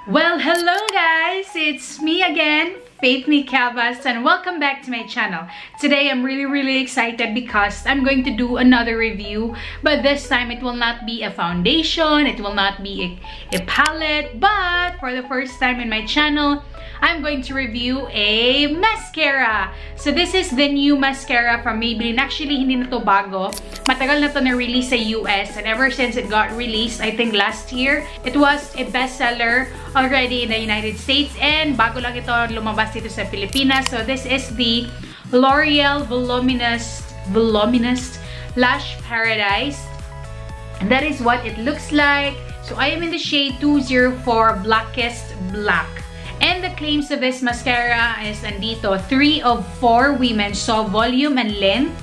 Well, hello guys! It's me again, Faith Nicavas, and welcome back to my channel. Today I'm really excited because I'm going to do another review, but this time it will not be a foundation, it will not be a palette, but for the first time in my channel, I'm going to review a mascara. So this is the new mascara from Maybelline. Actually, hindi na to bago. Matagal na to na-release sa US, and ever since it got released, I think last year, it was a bestseller already in the United States, and bago lang ito lumabas dito sa Pilipinas. So this is the L'Oreal Voluminous Lash Paradise, and that is what it looks like. So I am in the shade 204 Blackest Black. And the claims of this mascara is andito, 3 of 4 women saw volume and length.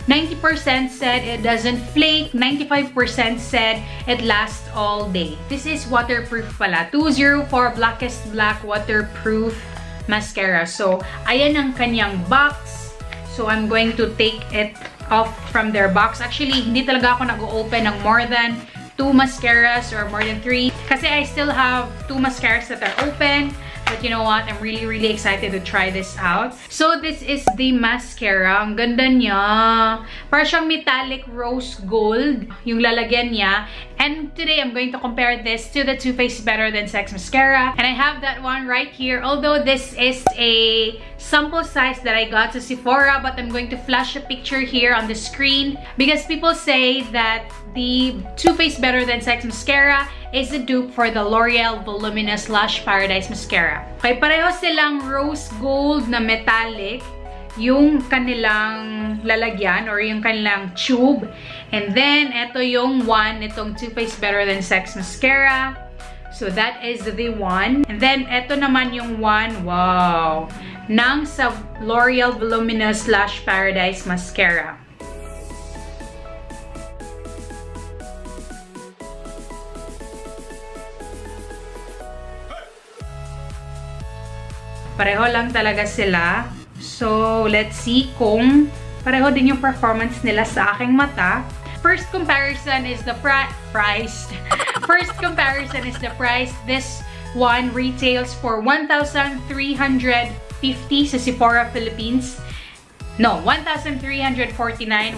90% said it doesn't flake. 95% said it lasts all day. This is waterproof pala. 204 Blackest Black waterproof mascara. So, ayan ang kanyang box. So, I'm going to take it off from their box. Actually, hindi talaga ako nag-open ng more than 2 mascaras or more than 3. Kasi I still have 2 mascaras that are open. But you know what? I'm really excited to try this out. So this is the mascara. Ang ganda niya. Parang siyang metallic rose gold yung lalagyan niya. And today I'm going to compare this to the Too Faced Better Than Sex mascara. And I have that one right here. Although this is a sample size that I got sa Sephora, but I'm going to flash a picture here on the screen because people say that the Too Faced Better Than Sex mascara is a dupe for the L'Oreal Voluminous Lash Paradise mascara. Okay, pareho silang rose gold na metallic yung kanilang lalagyan or yung kanilang tube. And then, ito yung one, itong Too Faced Better Than Sex mascara. So, that is the one. And then, ito naman yung one, wow, ng sa L'Oreal Voluminous Lash Paradise mascara. Pareho lang talaga sila. So, let's see kung pareho din yung performance nila sa aking mata. First comparison is the price. First comparison is the price. This one retails for 1,350 sa Sephora Philippines. No, 1,349,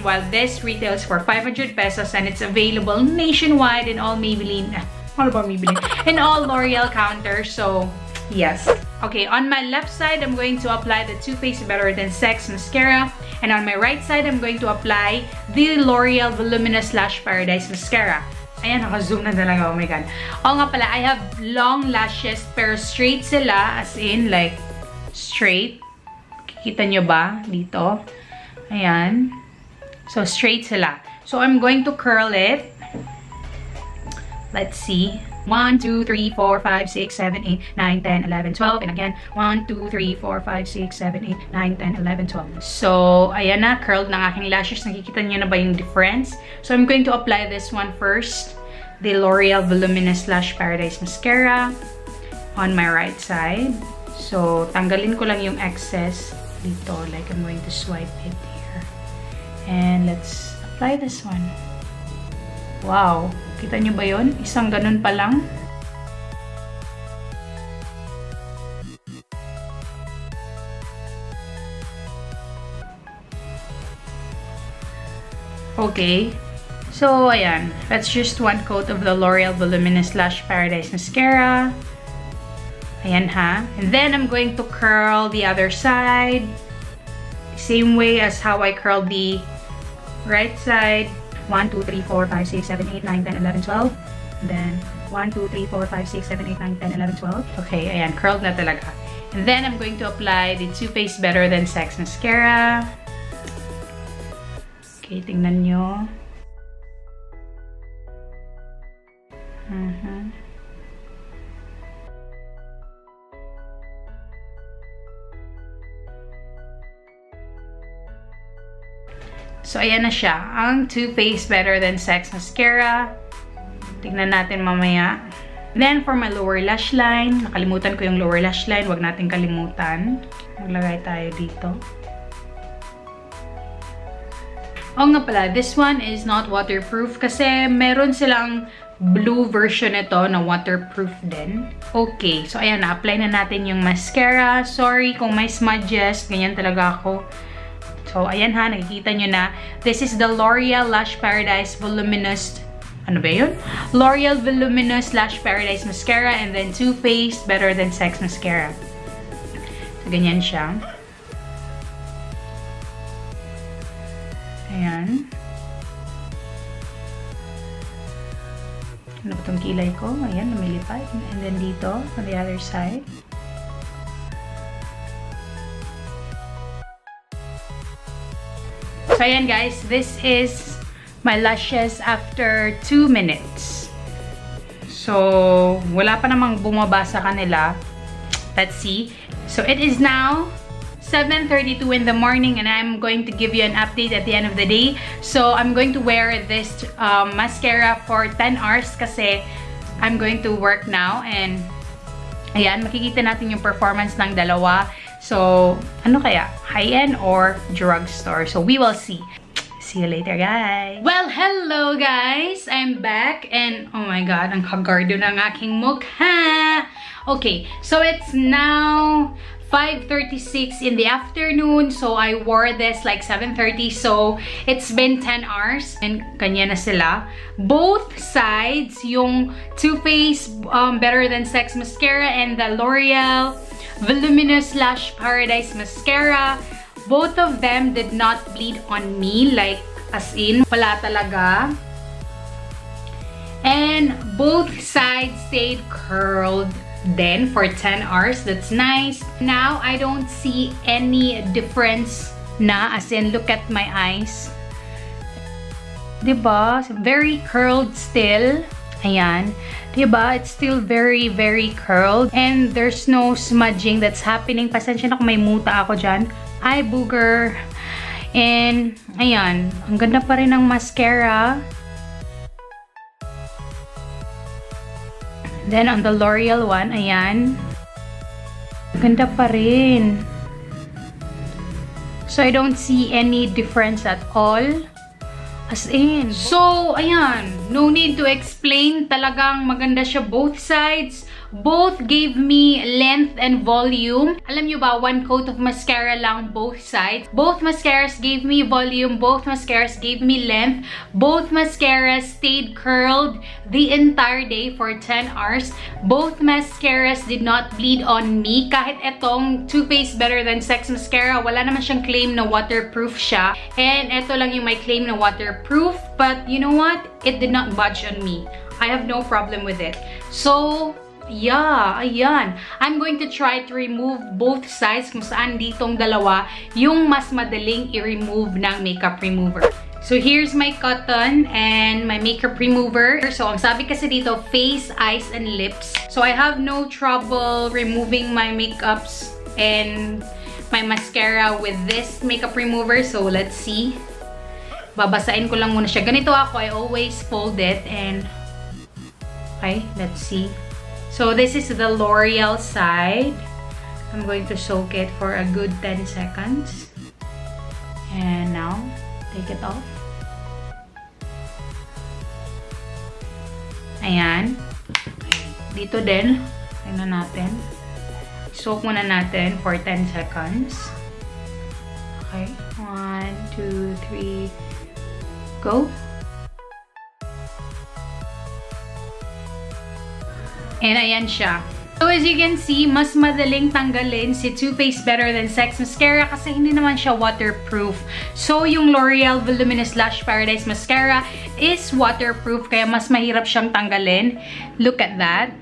while this retails for 500 pesos, and it's available nationwide in all Maybelline. Ano ba Maybelline? In all L'Oreal counters. So, yes. Okay, on my left side, I'm going to apply the Too Faced Better Than Sex mascara. And on my right side, I'm going to apply the L'Oreal Voluminous Lash Paradise mascara. Ayan, naka-zoom na talaga. Oh my God. Oo nga pala, I have long lashes, pero straight sila. As in, like, straight. Kikita nyo ba? Dito. Ayan. So, straight sila. So, I'm going to curl it. Let's see. 1, 2, 3, 4, 5, 6, 7, 8, 9, 10, 11, 12. And again, 1, 2, 3, 4, 5, 6, 7, 8, 9, 10, 11, 12. So, ayan na. Curled ng aking lashes. Nakikita nyo na ba yung difference? So, I'm going to apply this one first. The L'Oreal Voluminous Lash Paradise mascara on my right side. So, tanggalin ko lang yung excess dito. Like, I'm going to swipe it here. And let's apply this one. Wow! Kita nyo ba yun? Isang ganun pa lang. Okay. So, ayan. That's just one coat of the L'Oreal Voluminous Lash Paradise mascara. Ayan ha. And then, I'm going to curl the other side. Same way as how I curled the right side. 1, 2, 3, 4, 5, 6, 7, 8, 9, 10, 11, 12. And then, 1, 2, 3, 4, 5, 6, 7, 8, 9, 10, 11, 12. Okay, ayan. Curled na talaga. And then, I'm going to apply the Too Faced Better Than Sex mascara. Okay, tingnan nyo. So, ayan na siya. Ang Too Faced Better Than Sex mascara. Tingnan natin mamaya. Then, for my lower lash line, nakalimutan ko yung lower lash line. Huwag natin kalimutan. Maglagay tayo dito. Oh nga pala, this one is not waterproof kasi meron silang blue version ito na waterproof din. Okay, so ayan, na-apply na natin yung mascara. Sorry kung may smudges, ganyan talaga ako. So ayan ha, nakikita nyo na. This is the L'Oreal Lash Paradise Voluminous, ano ba yun? L'Oreal Voluminous Lash Paradise Mascara, and then Too Faced Better Than Sex Mascara. So ganyan siya. Ayan. Ano ba itong kilay ko? Ayan, lumilipad. And then dito, on the other side. So ayan guys, this is my lashes after 2 minutes. So, wala pa namang bumaba sa kanila. Let's see. So it is now 7:32 in the morning, and I'm going to give you an update at the end of the day. So I'm going to wear this mascara for 10 hours kasi I'm going to work now, and ayan, makikita natin yung performance ng dalawa. So ano kaya? High-end or drugstore? So we will see. See you later, guys. Well, hello guys! I'm back, and oh my god, ang kagardo ng aking mukha. Okay, so it's now 5:36 in the afternoon, so I wore this like 7:30, so it's been 10 hours, and kanya na sila. Both sides, yung Too Faced Better Than Sex Mascara and the L'Oreal Voluminous Lash Paradise Mascara, both of them did not bleed on me, like as in, wala talaga. And both sides stayed curled then for 10 hours. That's nice. Now I don't see any difference na, as in look at my eyes, diba? Very curled still. Ayan, diba? It's still very curled, and there's no smudging that's happening. Pasensya na kung may muta ako dyan. Eye booger. And ayan, ang ganda pa rin ng mascara. Then, on the L'Oreal one, ayan. Ganda pa rin. So, I don't see any difference at all. As in. So, ayan. No need to explain. Talagang maganda siya both sides. Both gave me length and volume. Alam nyo ba, one coat of mascara lang both sides. Both mascaras gave me volume. Both mascaras gave me length. Both mascaras stayed curled the entire day for 10 hours. Both mascaras did not bleed on me. Kahit etong Too Faced Better Than Sex Mascara, wala naman siyang claim na waterproof siya. And eto lang yung may claim na waterproof. But you know what? It did not budge on me. I have no problem with it. So, yeah, ayan. I'm going to try to remove both sides kung saan ditong dalawa yung mas madaling i-remove ng makeup remover. So, here's my cotton and my makeup remover. So, ang sabi kasi dito, face, eyes, and lips. So, I have no trouble removing my makeups and my mascara with this makeup remover. So, let's see. Babasain ko lang muna siya. Ganito ako, I always fold it, and okay, let's see. So, this is the L'Oreal side. I'm going to soak it for a good 10 seconds. And now, take it off. Ayan. Okay. Dito din, tingnan natin. Soak muna natin for 10 seconds. Okay. 1, 2, 3, go. And ayan siya. So as you can see, mas madaling tanggalin si Too Faced Better Than Sex Mascara kasi hindi naman siya waterproof. So yung L'Oreal Voluminous Lash Paradise Mascara is waterproof kaya mas mahirap siyang tanggalin. Look at that.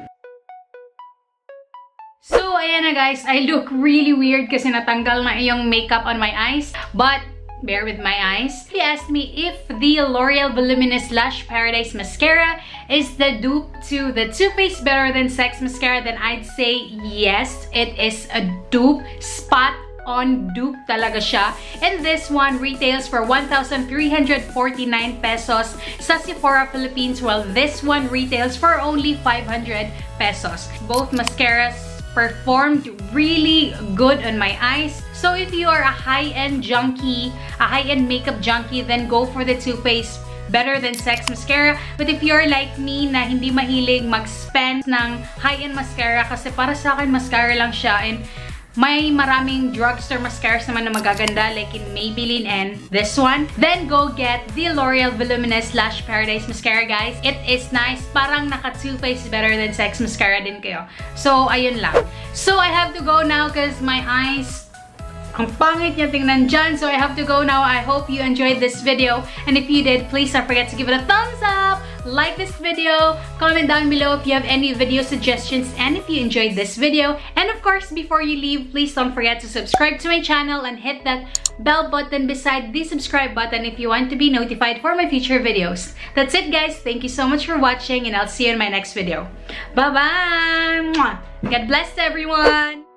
So ayan na guys, I look really weird kasi natanggal na yung makeup on my eyes. But bear with my eyes. He asked me if the L'Oreal Voluminous Lash Paradise Mascara is the dupe to the Too Faced Better Than Sex Mascara, then I'd say yes, it is a dupe. Spot on dupe talaga siya. And this one retails for 1,349 pesos sa Sephora Philippines, while this one retails for only 500 pesos. Both mascaras performed really good on my eyes. So if you are a high-end junkie, a high-end makeup junkie, then go for the Too Faced Better Than Sex Mascara. But if you're like me na hindi mahilig mag-spend ng high-end mascara, kasi para sa akin, mascara lang siya, and may maraming drugstore mascaras naman na magaganda, like in Maybelline and this one, then go get the L'Oreal Voluminous Lash Paradise Mascara, guys. It is nice. Parang naka Too Faced Better Than Sex Mascara din kayo. So, ayun lang. So, I have to go now because my eyes, ang pangit niya tingnan dyan. So, I have to go now. I hope you enjoyed this video. And if you did, please don't forget to give it a thumbs up. Like this video. Comment down below if you have any video suggestions and if you enjoyed this video. And of course, before you leave, please don't forget to subscribe to my channel and hit that bell button beside the subscribe button if you want to be notified for my future videos. That's it, guys. Thank you so much for watching and I'll see you in my next video. Bye-bye! God bless everyone!